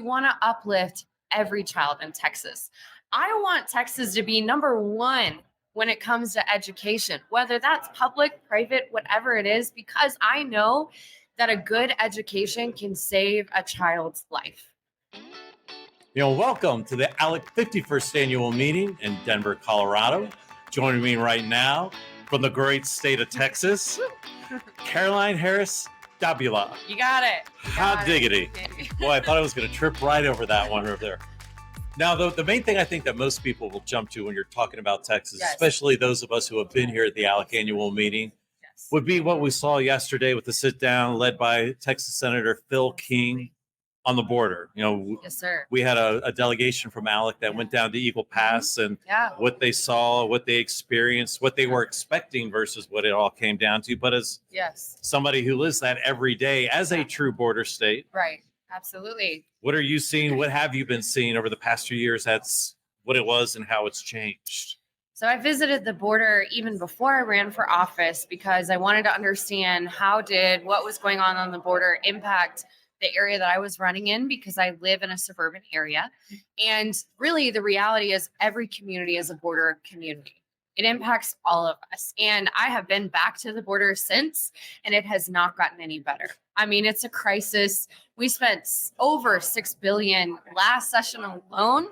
we want to uplift every child in Texas. I want Texas to be number one when it comes to education, whether that's public, private, whatever it is, because I know that a good education can save a child's life. Welcome to the ALEC 51st annual meeting in Denver, Colorado. Joining me right now from the great state of Texas, Caroline Harris Davila. You got it. Hot diggity. Boy, I thought I was going to trip right over that one over there. Now, the main thing I think that most people will jump to when you're talking about Texas, especially those of us who have been here at the ALEC annual meeting, would be what we saw yesterday with the sit down led by Texas Senator Phil King on the border. Yes, sir. We had a delegation from ALEC that went down to Eagle Pass and what they saw, what they experienced, what they were expecting versus what it all came down to. But as somebody who lives that every day as a true border state. Right. Absolutely. What are you seeing? What have you been seeing over the past few years? That's what it was and how it's changed. So I visited the border even before I ran for office because I wanted to understand what was going on the border impact the area that I was running in, because I live in a suburban area. And really the reality is every community is a border community. It impacts all of us. And I have been back to the border since, and it has not gotten any better. I mean, it's a crisis. We spent over $6 billion last session alone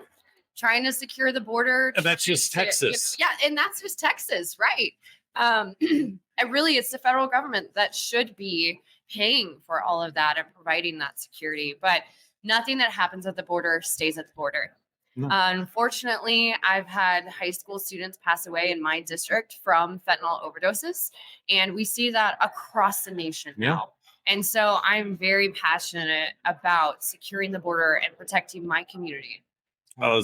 trying to secure the border. And that's just Texas. And that's just Texas, right? And really, it's the federal government that should be paying for all of that and providing that security. But nothing that happens at the border stays at the border. No. Unfortunately, I've had high school students pass away in my district from fentanyl overdoses, and we see that across the nation now. And so I'm very passionate about securing the border and protecting my community. Well,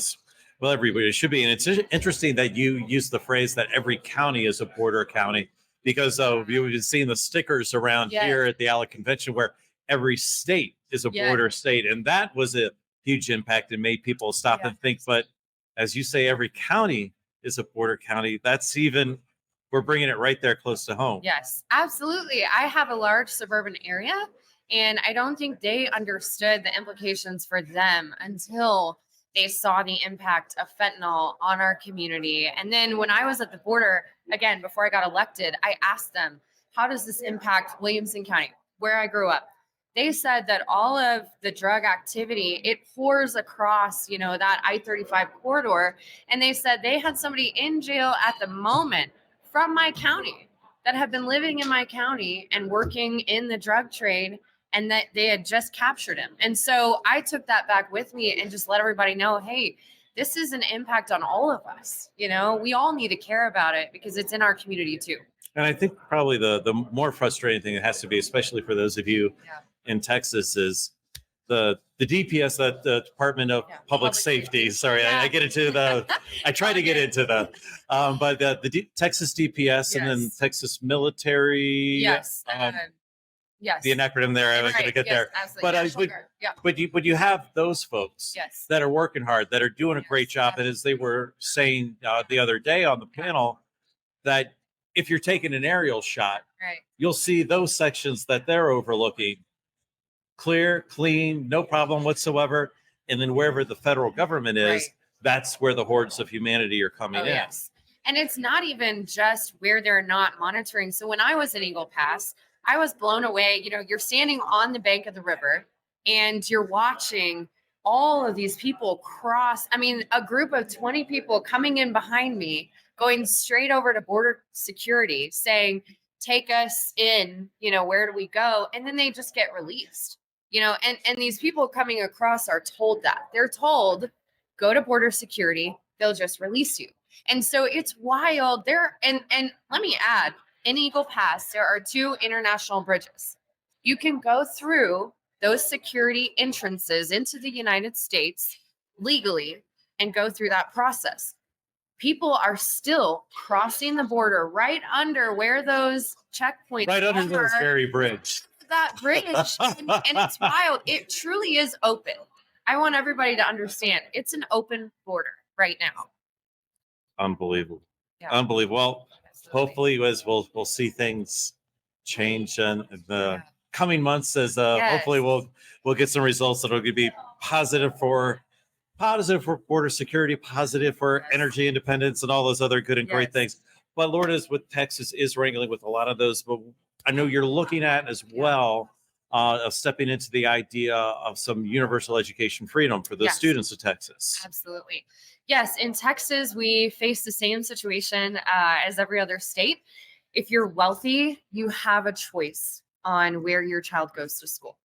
everybody should be. And it's interesting that you use the phrase that every county is a border county, because you've been seeing the stickers around here at the ALEC convention where every state is a border state. And that was a huge impact and made people stop and think. But as you say, every county is a border county. We're bringing it right there close to home. Yes, absolutely. I have a large suburban area, and I don't think they understood the implications for them until they saw the impact of fentanyl on our community. And then when I was at the border, again, before I got elected, I asked them, how does this impact Williamson County, where I grew up? They said that all of the drug activity, it pours across, that I-35 corridor. And they said they had somebody in jail at the moment from my county that had been living in my county and working in the drug trade, and that they had just captured him. And so I took that back with me and just let everybody know, hey, this is an impact on all of us. We all need to care about it because it's in our community too. And I think probably the more frustrating thing it has to be, especially for those of you in Texas, is the DPS, the Department of Public Safety. Sorry, I get into I try to get into but the Texas DPS and then Texas Military. Yes. The acronym there, I was going to get there. Absolutely. But you have those folks that are working hard, that are doing a great job. And as they were saying the other day on the panel, that if you're taking an aerial shot, you'll see those sections that they're overlooking clear, clean, no problem whatsoever. And then wherever the federal government is, that's where the hordes of humanity are coming in. Yes. And it's not even just where they're not monitoring. So when I was in Eagle Pass, I was blown away. You're standing on the bank of the river and you're watching all of these people cross. I mean, a group of 20 people coming in behind me, going straight over to border security saying, take us in, where do we go? And then they just get released, and these people coming across are told that. They're told, go to border security, they'll just release you. And so it's wild there. And let me add, in Eagle Pass, there are 2 international bridges. You can go through those security entrances into the United States legally and go through that process. People are still crossing the border right under where those checkpoints right under those very bridge. That bridge, and it's wild. It truly is open. I want everybody to understand it's an open border right now. Unbelievable. Well, hopefully as we'll see things change in the coming months, as hopefully we'll get some results that will be positive for border security, positive for Yes. energy independence, and all those other good and great Yes. things. But Lord is with Texas is wrangling with a lot of those. But I know you're looking at as well of stepping into the idea of some universal education freedom for the Yes. students of Texas. Absolutely. Yes, in Texas, we face the same situation as every other state. If you're wealthy, you have a choice on where your child goes to school.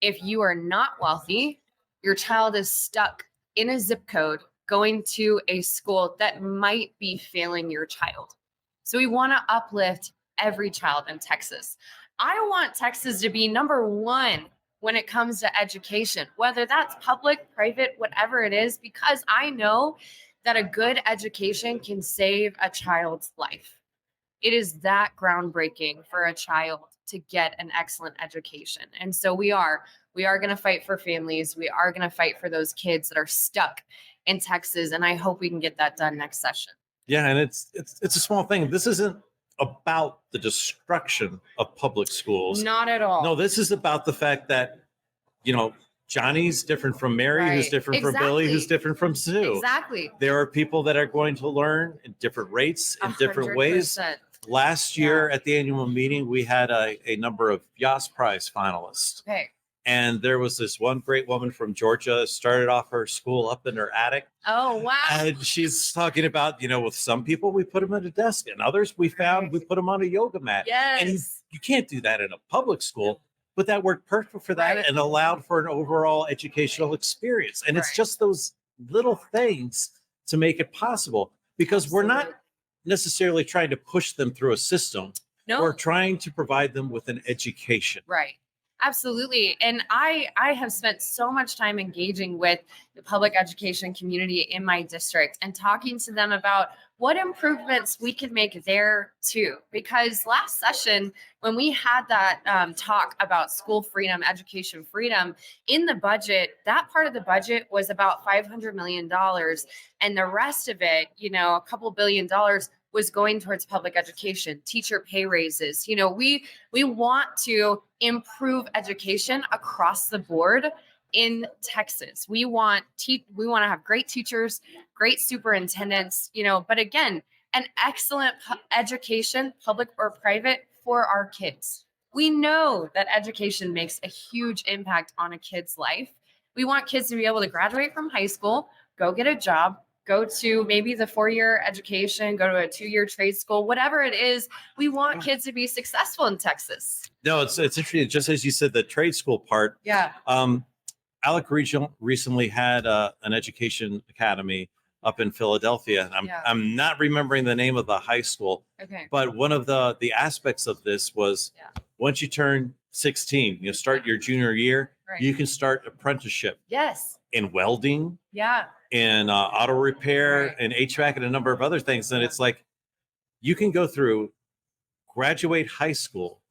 If you are not wealthy, your child is stuck in a zip code going to a school that might be failing your child. So we want to uplift every child in Texas. I want Texas to be number one when it comes to education, whether that's public, private, whatever it is, because I know that a good education can save a child's life. It is that groundbreaking for a child to get an excellent education. And so we are going to fight for families. We are going to fight for those kids that are stuck in Texas. And I hope we can get that done next session. Yeah, and it's a small thing. This isn't about the destruction of public schools. Not at all. No, this is about the fact that, Johnny's different from Mary, who's Right. different from Billy, who's Exactly. different from Sue. Exactly. There are people that are going to learn in different rates, in different ways. 100%. Last year at the annual meeting, we had a number of Yas Prize finalists. Okay. And there was this one great woman from Georgia, started off her school up in her attic. Oh, wow. And she's talking about, with some people, we put them at a desk, and others we found, we put them on a yoga mat. Yes. And you can't do that in a public school, but that worked perfect for that Right. and allowed for an overall educational experience. And it's Right. just those little things to make it possible, because we're not necessarily trying to push them through a system. No. We're trying to provide them with an education. Right. Absolutely. And I have spent so much time engaging with the public education community in my district and talking to them about what improvements we can make there too. Because last session, when we had that talk about school freedom, education freedom in the budget, that part of the budget was about $500 million. And the rest of it, a couple $1 billion was going towards public education, teacher pay raises. We want to improve education across the board in Texas. We want to have great teachers, great superintendents, but again, an excellent education, public or private, for our kids. We know that education makes a huge impact on a kid's life. We want kids to be able to graduate from high school, go get a job, go to maybe the 4-year education, go to a 2-year trade school, whatever it is. We want kids to be successful in Texas. No, it's interesting. Just as you said, the trade school part. Yeah. ALEC Regional recently had an education academy up in Philadelphia. And I'm not remembering the name of the high school. Okay. But one of the aspects of this was once you turn 16, you start your junior year, Right. you can start apprenticeship Yes. in welding, Yeah. in auto repair, Right. and HVAC, and a number of other things. And it's like you can go through, graduate high school,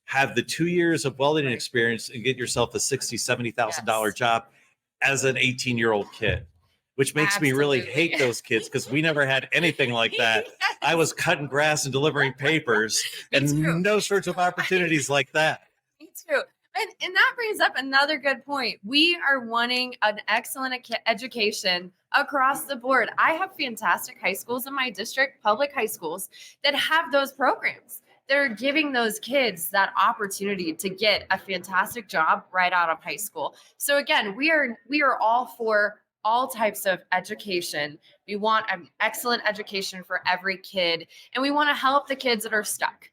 have the 2 years of welding Right. experience, and get yourself a $60,000, $70,000 Yes. job as an 18-year-old kid, which makes me really Absolutely. hate those kids, because we never had anything like that. I was cutting grass and delivering papers, Me and too. no sorts of opportunities like that. Me too. And that brings up another good point. We are wanting an excellent education across the board. I have fantastic high schools in my district, public high schools, that have those programs. They're giving those kids that opportunity to get a fantastic job right out of high school. So again, we are all for all types of education. We want an excellent education for every kid, and we want to help the kids that are stuck.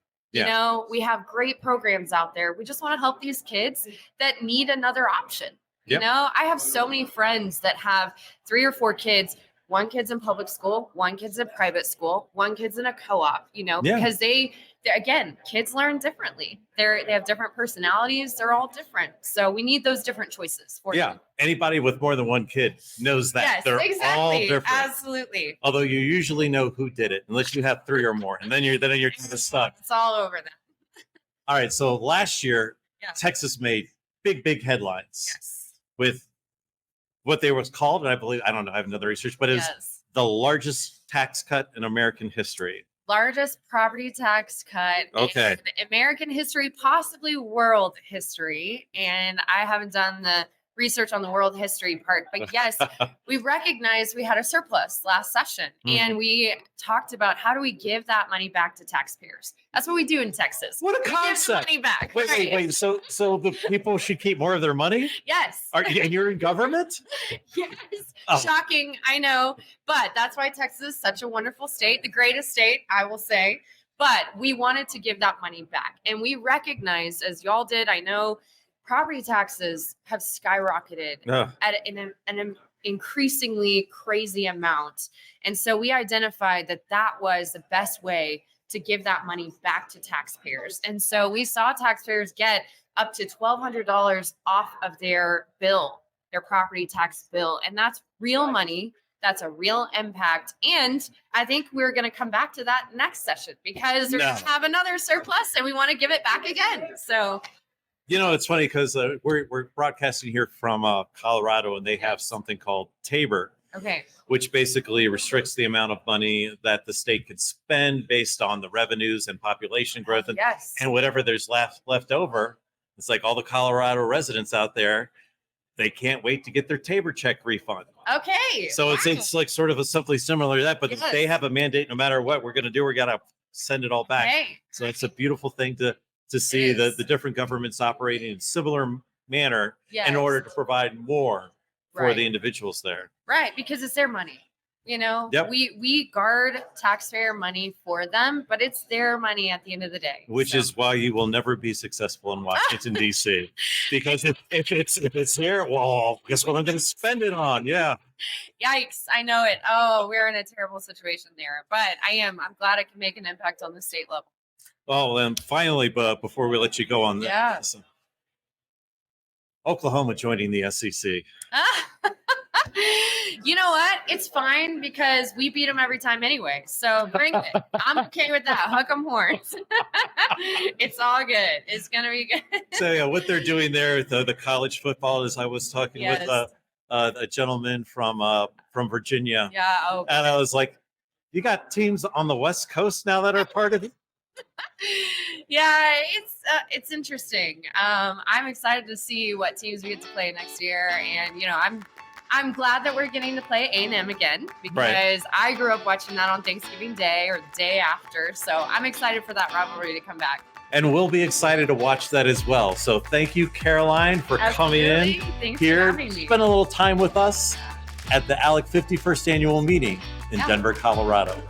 We have great programs out there. We just want to help these kids that need another option. Yep. I have so many friends that have 3 or 4 kids. One kid's in public school, one kid's in private school, one kid's in a co-op, because they're again, kids learn differently. They have different personalities. They're all different. So we need those different choices for them. Anybody with more than one kid knows that. Yes, They're exactly. all different. Absolutely. Although you usually know who did it, unless you have 3 or more, and then you're kind of stuck. It's all over them. All right. So last year, Yeah. Texas made big headlines Yes. with what they was called, and I don't know, I have another research, but it was Yes. the largest tax cut in American history. Largest property tax cut Okay. in American history, possibly world history. And I haven't done the research on the world history part. But yes, we recognized we had a surplus last session, and we talked about how do we give that money back to taxpayers. That's what we do in Texas. What a We give the concept. money back. Wait. So the people should keep more of their money? Yes. And you're in government? Yes. Oh. Shocking, I know. But that's why Texas is such a wonderful state, the greatest state, I will say. But we wanted to give that money back. And we recognized, as y'all did, I know, property taxes have skyrocketed at an increasingly crazy amount. And so we identified that was the best way to give that money back to taxpayers. And so we saw taxpayers get up to $1,200 off of their bill, their property tax bill. And that's real money. That's a real impact. And I think we're going to come back to that next session because we're going to have another surplus and we want to give it back again. So, it's funny because we're broadcasting here from Colorado, and they have something called TABOR, which basically restricts the amount of money that the state could spend based on the revenues and population growth. And whatever there's left over, it's like all the Colorado residents out there, they can't wait to get their TABOR check refund. Okay. So it's like sort of something similar to that, but they have a mandate. No matter what we're going to do, we're going to send it all back. So it's a beautiful thing to see the different governments operating in similar manner in order to provide more for the individuals there. Right, because it's their money. We guard taxpayer money for them, but it's their money at the end of the day. Which is why you will never be successful in Washington, D.C. Because if it's here, well, guess what I'm going to spend it on? Yeah. Yikes. I know it. Oh, we're in a terrible situation there. But I'm glad I can make an impact on the state level. Oh, and finally, but before we let you go on that, Oklahoma joining the SEC. You know what? It's fine because we beat them every time anyway. So bring it. I'm okay with that. Hook 'em horns. It's all good. It's going to be good. So what they're doing there, the college football, is I was talking with a gentleman from Virginia. Yeah. And I was like, you got teams on the West Coast now that are part of it? Yeah, it's interesting. I'm excited to see what teams we get to play next year, and I'm glad that we're getting to play A&M again because I grew up watching that on Thanksgiving Day or the day after. So I'm excited for that rivalry to come back. And we'll be excited to watch that as well. So thank you, Caroline, for coming in here. Spend a little time with us at the ALEC 51st annual meeting in Denver, Colorado.